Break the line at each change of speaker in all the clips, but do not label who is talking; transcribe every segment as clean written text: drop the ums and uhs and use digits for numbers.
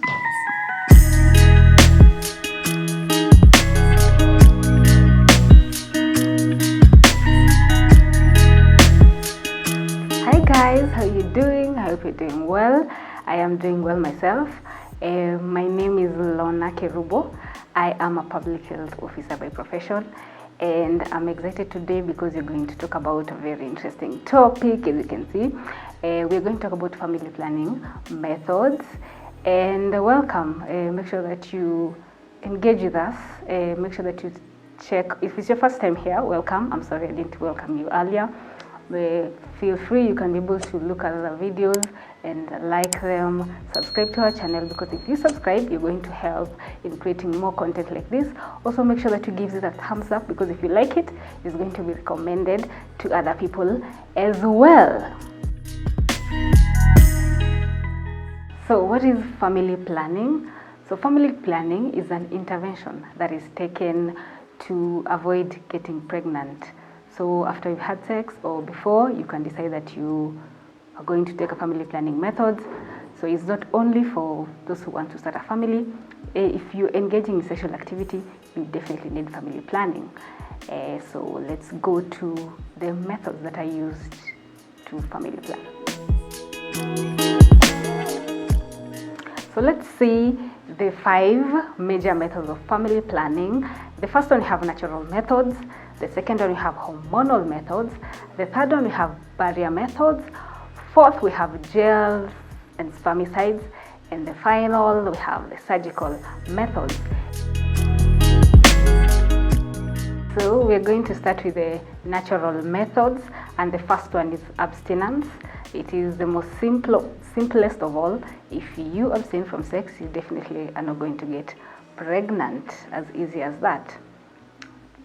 Hi guys, how are you doing? I hope you're doing well. I am doing well myself. My name is Lona Kerubo. I am a public health officer by profession, and I'm excited today because we're going to talk about a very interesting topic. As you can see, we're going to talk about family planning methods. And welcome. Make sure that you engage with us. Make sure that you check. If it's your first time here, welcome. I'm sorry I didn't welcome you earlier. Feel free, you can be able to look at other videos and like them, subscribe to our channel, because if you subscribe, you're going to help in creating more content like this. Also, make sure that you give it a thumbs up, because if you like it, it's going to be recommended to other people as well. So what is family planning? So family planning is an intervention that is taken to avoid getting pregnant. So after you've had sex or before, you can decide that you are going to take a family planning method. So it's not only for those who want to start a family. If you're engaging in sexual activity, you definitely need family planning. So let's go to the methods that are used to family plan. So let's see the 5 major methods of family planning. The first one, we have natural methods. The second one, we have hormonal methods. The third one, we have barrier methods. Fourth, we have gels and spermicides. And the final, we have the surgical methods. So we're going to start with the natural methods, and the first one is abstinence. It is the most simplest of all. If you abstain from sex, you definitely are not going to get pregnant, as easy as that.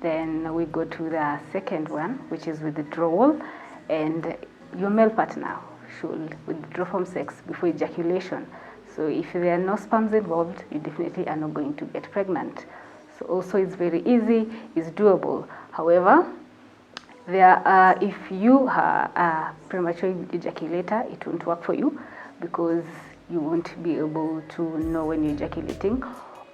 Then we go to the second one, which is withdrawal, and your male partner should withdraw from sex before ejaculation. So if there are no sperms involved, you definitely are not going to get pregnant. So also it's very easy, it's doable. However, if you are a premature ejaculator, it won't work for you, because you won't be able to know when you're ejaculating.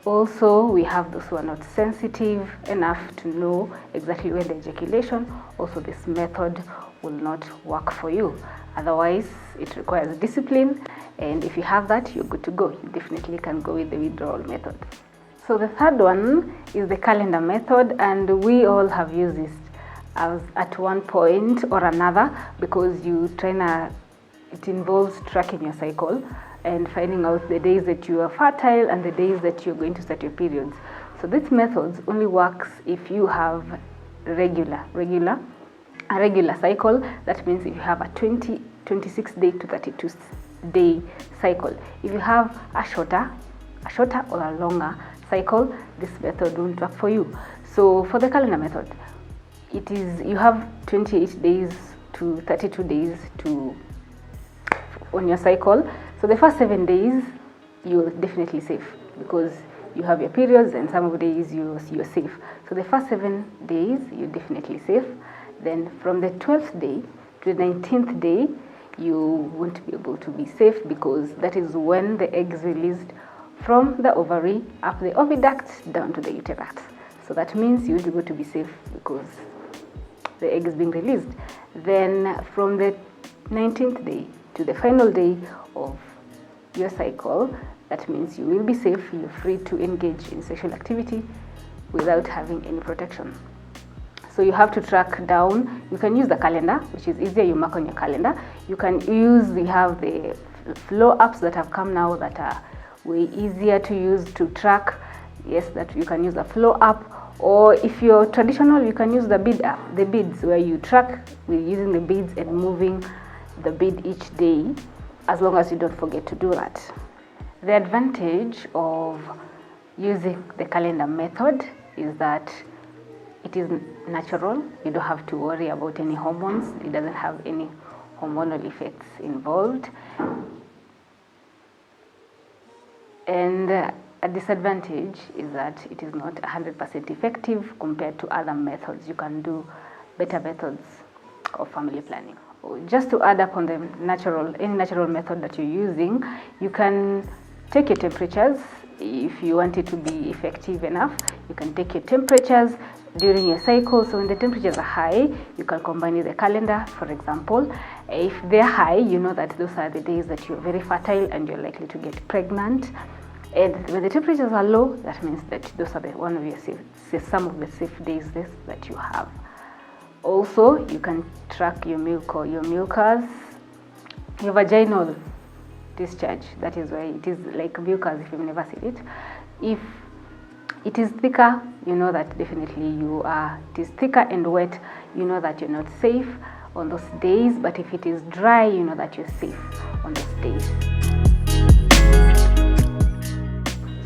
Also, we have those who are not sensitive enough to know exactly when the ejaculation. Also, this method will not work for you. Otherwise, it requires discipline, and if you have that, you're good to go. You definitely can go with the withdrawal method. So the third one is the calendar method, and we all have used this at one point or another, because it involves tracking your cycle and finding out the days that you are fertile and the days that you're going to start your periods. So this method only works if you have a regular cycle. That means if you have a 26 day to 32 day cycle. If you have a shorter or a longer cycle, this method won't work for you. So for the calendar method, you have 28 days to 32 days on your cycle. So the first 7 days, you're definitely safe, because you have your periods, and some of the days you're safe. So the first 7 days, you're definitely safe. Then from the 12th day to the 19th day, you won't be able to be safe, because that is when the egg is released from the ovary, up the oviduct, down to the uterus. So that means you won't be able to be safe, because the egg is being released. Then from the 19th day to the final day of your cycle, that means you will be safe. You're free to engage in sexual activity without having any protection. So you have to track down. You can use the calendar, which is easier. You mark on your calendar. We have the flow apps that have come now that are way easier to use to track. Yes, that you can use a flow app, or if you're traditional, you can use the bead app, the beads, where you track with using the beads and moving the bead each day, as long as you don't forget to do that. The advantage of using the calendar method is that it is natural. You don't have to worry about any hormones. It doesn't have any hormonal effects involved. And a disadvantage is that it is not 100% effective compared to other methods. You can do better methods of family planning. Just to add up on the any natural method that you're using, you can take your temperatures. If you want it to be effective enough, you can take your temperatures during your cycle. So when the temperatures are high, you can combine with the calendar. For example, if they're high, you know that those are the days that you're very fertile and you're likely to get pregnant. And when the temperatures are low, that means that those are some of the safe days that you have. Also, you can track your milk or your mucus, your vaginal discharge. That is why it is like mucus if you've never seen it. If it is thicker, you know that definitely it is thicker and wet, you know that you're not safe on those days. But if it is dry, you know that you're safe on those days.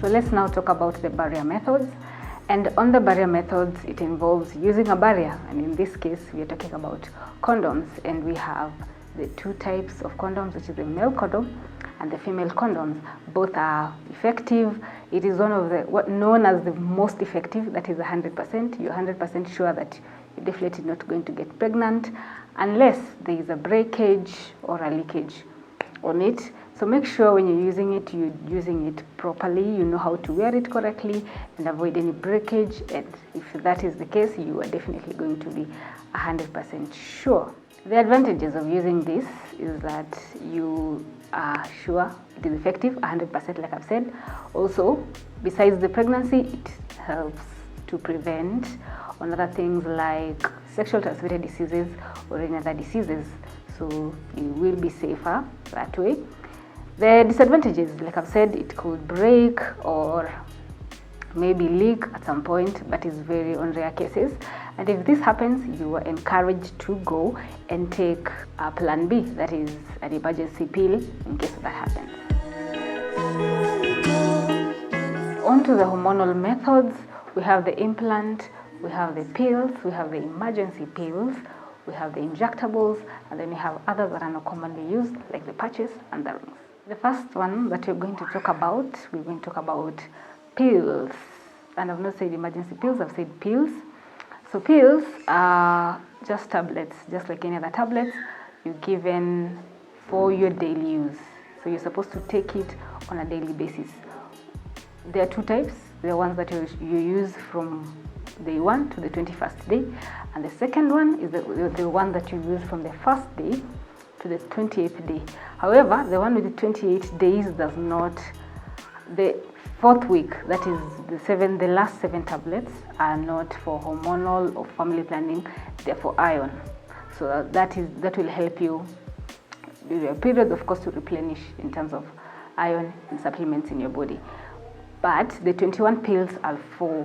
So let's now talk about the barrier methods. And on the barrier methods, it involves using a barrier. And in this case, we are talking about condoms. And we have the two types of condoms, which is the male condom and the female condoms. Both are effective. It is one of what known as the most effective. That is 100%. You're 100% sure that you're definitely not going to get pregnant unless there is a breakage or a leakage on it. So make sure when you're using it properly, you know how to wear it correctly and avoid any breakage. And if that is the case, you are definitely going to be 100% sure. The advantages of using this is that you are sure it is effective 100%, like I've said. Also, besides the pregnancy, it helps to prevent other things like sexually transmitted diseases or any other diseases. So you will be safer that way. The disadvantages, like I've said, it could break or maybe leak at some point, but it's very on rare cases. And if this happens, you are encouraged to go and take a plan B, that is an emergency pill in case that happens. On to the hormonal methods. We have the implant, we have the pills, we have the emergency pills, we have the injectables, and then we have others that are not commonly used, like the patches and the rings. The first one that we're going to talk about, pills. And I've not said emergency pills, I've said pills. So pills are just tablets, just like any other tablets. You're given for your daily use. So you're supposed to take it on a daily basis. There are two types. There are ones that you use from day 1 to the 21st day. And the second one is the one that you use from the first day to the 28th day. However, the one with the 28 days does not, the 4th week, that is the last 7 tablets are not for hormonal or family planning, they're for iron. So that will help you during a period, of course, to replenish in terms of iron and supplements in your body. But the 21 pills are for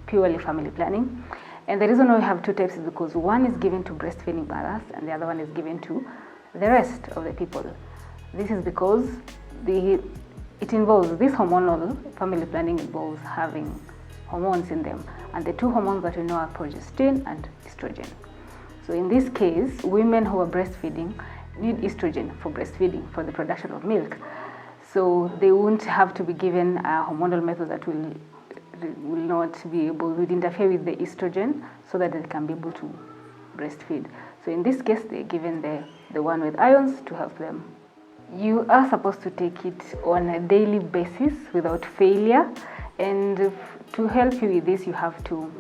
purely family planning. And the reason why we have two types is because one is given to breastfeeding mothers and the other one is given to the rest of the people. This is because this hormonal family planning involves having hormones in them, and the two hormones that we know are progesterone and estrogen. So in this case, women who are breastfeeding need estrogen for breastfeeding, for the production of milk. So they won't have to be given a hormonal method that will interfere with the estrogen so that they can be able to breastfeed. So in this case, they're given the one with ions to help them. You are supposed to take it on a daily basis without failure. And to help you with this, you have to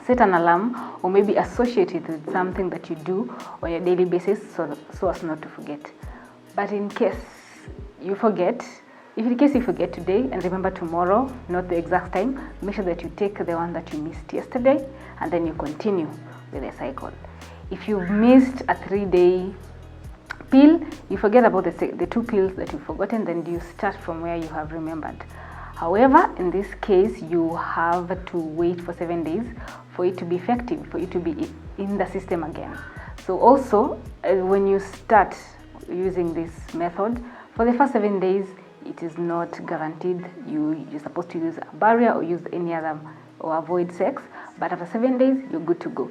set an alarm or maybe associate it with something that you do on a daily basis so as not to forget. But in case you forget, if in case you forget today and remember tomorrow, not the exact time, make sure that you take the one that you missed yesterday and then you continue with the cycle. If you've missed a 3-day pill, you forget about the 2 pills that you've forgotten, then you start from where you have remembered. However, in this case, you have to wait for 7 days for it to be effective, for it to be in the system again. So also, when you start using this method, for the first 7 days, it is not guaranteed. You're supposed to use a barrier or use any other or avoid sex, but after 7 days, you're good to go.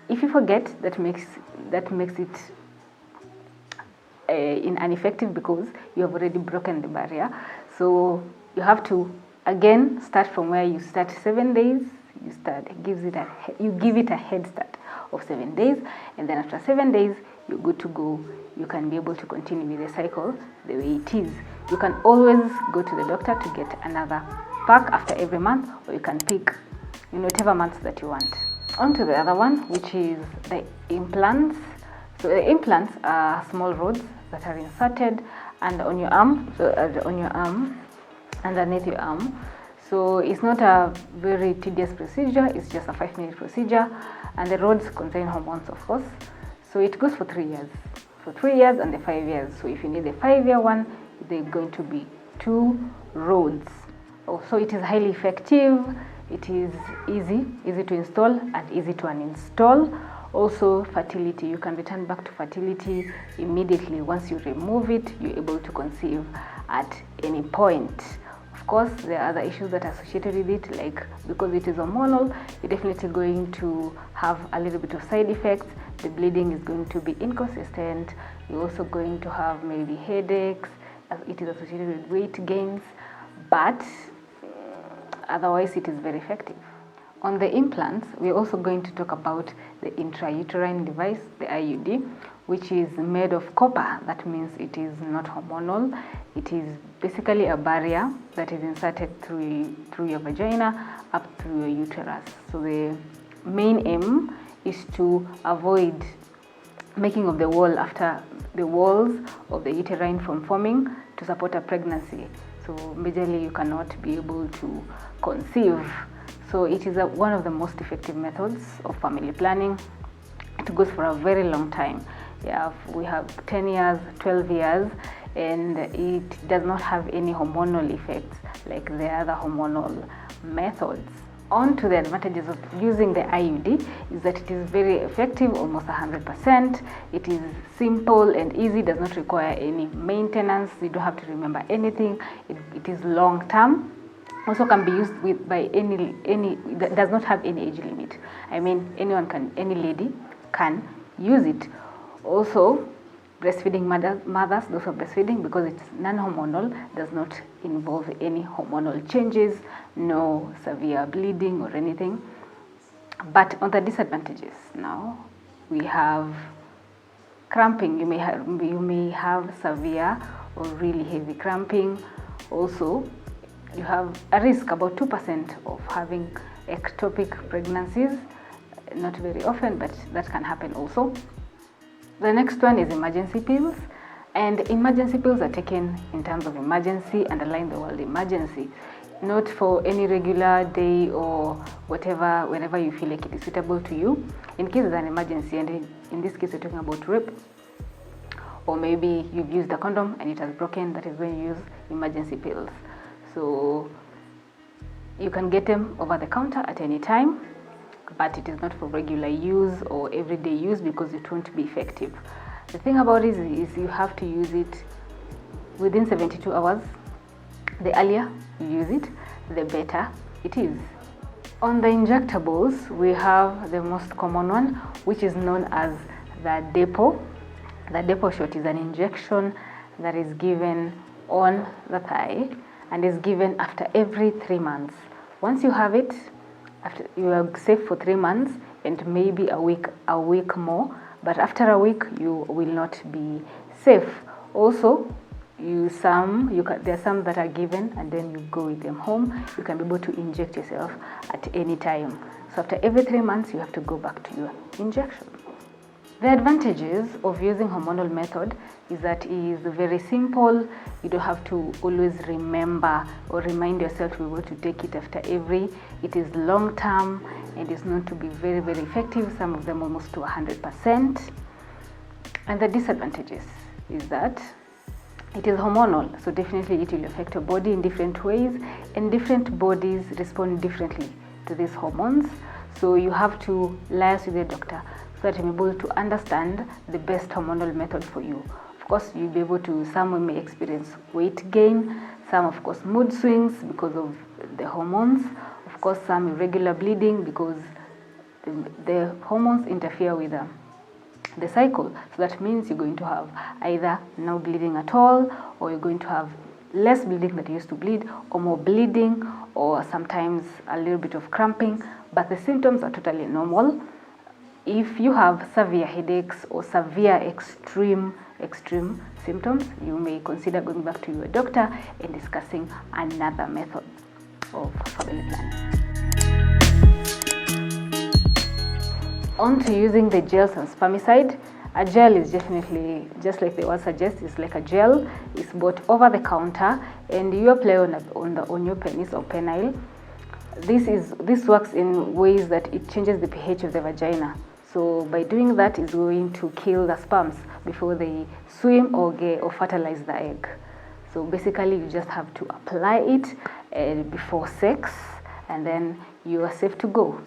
If you forget, that makes it ineffective because you have already broken the barrier. So you have to again start from where you start 7 days. You give it a head start of 7 days, and then after 7 days, you're good to go you can be able to continue with the cycle the way it is. You can always go to the doctor to get another pack after every month, or you can pick whatever months that you want. On to the other one, which is the implants. So the implants are small rods that are inserted and on your arm, underneath your arm. So it's not a very tedious procedure, it's just a 5-minute procedure, and the rods contain hormones, of course. So it goes for 3 years. For 3 years and the 5 years. So if you need the 5-year one, they're going to be 2 rods. So it is highly effective, it is easy to install and easy to uninstall. Also, fertility, you can return back to fertility immediately. Once you remove it, you're able to conceive at any point. Of course, there are other issues that are associated with it, like because it is hormonal, you're definitely going to have a little bit of side effects. The bleeding is going to be inconsistent. You're also going to have maybe headaches, as it is associated with weight gains, but otherwise it is very effective. On the implants, we're also going to talk about the intrauterine device, the IUD, which is made of copper. That means it is not hormonal. It is basically a barrier that is inserted through your vagina up through your uterus. So the main aim is to avoid making of the wall after the walls of the uterine from forming to support a pregnancy. So majorly you cannot be able to conceive. So it is one of the most effective methods of family planning. It goes for a very long time. We have 10 years, 12 years, and it does not have any hormonal effects like the other hormonal methods. On to the advantages of using the IUD is that it is very effective, almost 100%. It is simple and easy, does not require any maintenance. You don't have to remember anything. It is long term. Also can be used by any that does not have any age limit. I mean, any lady can use it. Also, breastfeeding mothers, those are breastfeeding, because it's non-hormonal, does not involve any hormonal changes, no severe bleeding or anything. But on the disadvantages now, we have cramping. You may have severe or really heavy cramping. Also, you have a risk about 2% of having ectopic pregnancies. Not very often, but that can happen also. The next one is emergency pills, and emergency pills are taken in terms of emergency, underline the word emergency, not for any regular day or whatever, whenever you feel like it is suitable to you. In case of an emergency, and in this case we're talking about rape, or maybe you've used a condom and it has broken, that is when you use emergency pills. So you can get them over the counter at any time, but it is not for regular use or everyday use because it won't be effective. The thing about it is you have to use it within 72 hours. The earlier you use it, the better it is. On the injectables, we have the most common one, which is known as the Depo. The Depo shot is an injection that is given on the thigh and is given after every 3 months. Once you have it, after you are safe for 3 months and maybe a week more, but after a week you will not be safe. Also, there are some that are given and then you go with them home. You can be able to inject yourself at any time. So after every 3 months you have to go back to your injection. The advantages of using hormonal method is that it is very simple. You don't have to always remember or remind yourself to be able to take it after every. It is long term and is known to be very, very effective, some of them almost to 100%. And the disadvantages is that it is hormonal, so definitely it will affect your body in different ways, and different bodies respond differently to these hormones. So you have to liaise with your doctor so that you're able to understand the best hormonal method for you. Of course, you'll be able to, some may experience weight gain, some of course mood swings because of the hormones, of course some irregular bleeding because the hormones interfere with the cycle. So that means you're going to have either no bleeding at all, or you're going to have less bleeding that you used to bleed, or more bleeding, or sometimes a little bit of cramping, but the symptoms are totally normal. If you have severe headaches or severe extreme symptoms, you may consider going back to your doctor and discussing another method of family planning. On to using the gels and spermicide. A gel is definitely, just like the word suggests, it's like a gel. It's bought over the counter and you apply on your penis or penile. This works in ways that it changes the pH of the vagina. So by doing that, it's going to kill the sperms before they swim or fertilize the egg. So basically, you just have to apply it before sex, and then you are safe to go.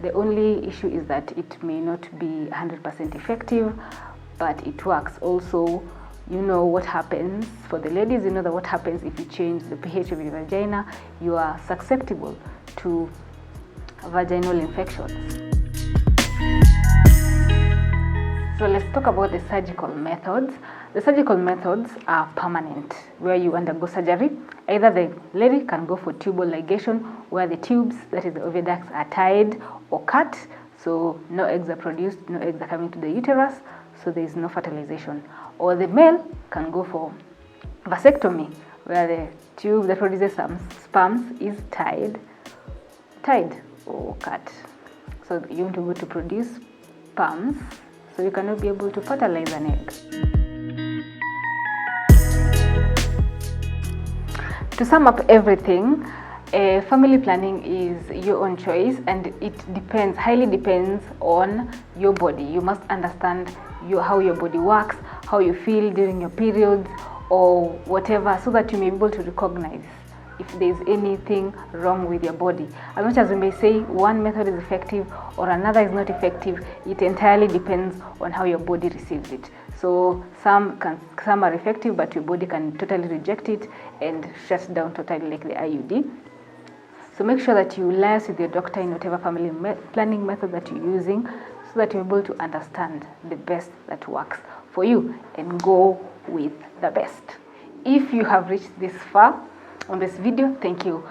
The only issue is that it may not be 100% effective, but it works. Also, you know what happens for the ladies. You know that what happens if you change the pH of your vagina, you are susceptible to vaginal infections. So let's talk about the surgical methods. The surgical methods are permanent, where you undergo surgery. Either the lady can go for tubal ligation, where the tubes, that is the oviducts, are tied or cut, so no eggs are produced, no eggs are coming to the uterus, so there is no fertilization. Or the male can go for vasectomy, where the tube that produces some sperms is tied or cut. So you want to go to produce sperms, so you cannot be able to fertilize an egg. To sum up everything, family planning is your own choice, and it highly depends on your body. You must understand how your body works, how you feel during your periods or whatever, so that you may be able to recognize if there's anything wrong with your body. As much as we may say one method is effective or another is not effective, it entirely depends on how your body receives it. So some are effective, but your body can totally reject it and shut down totally, like the IUD. So make sure that you liaise with your doctor in whatever family planning method that you're using, so that you're able to understand the best that works for you and go with the best. If you have reached this far on this video, thank you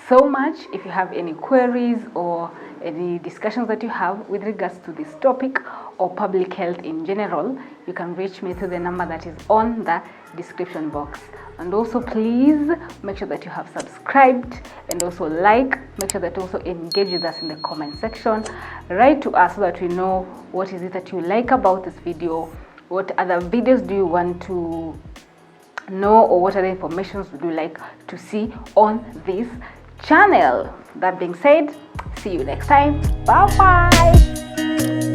so much. If you have any queries or any discussions that you have with regards to this topic or public health in general, you can reach me through the number that is on the description box. And also, please make sure that you have subscribed and also make sure that you also engage with us in the comment section. Write to us so that we know what is it that you like about this video, what other videos do you want to know, or what other information would you like to see on this channel. That being said, see you next time. Bye bye.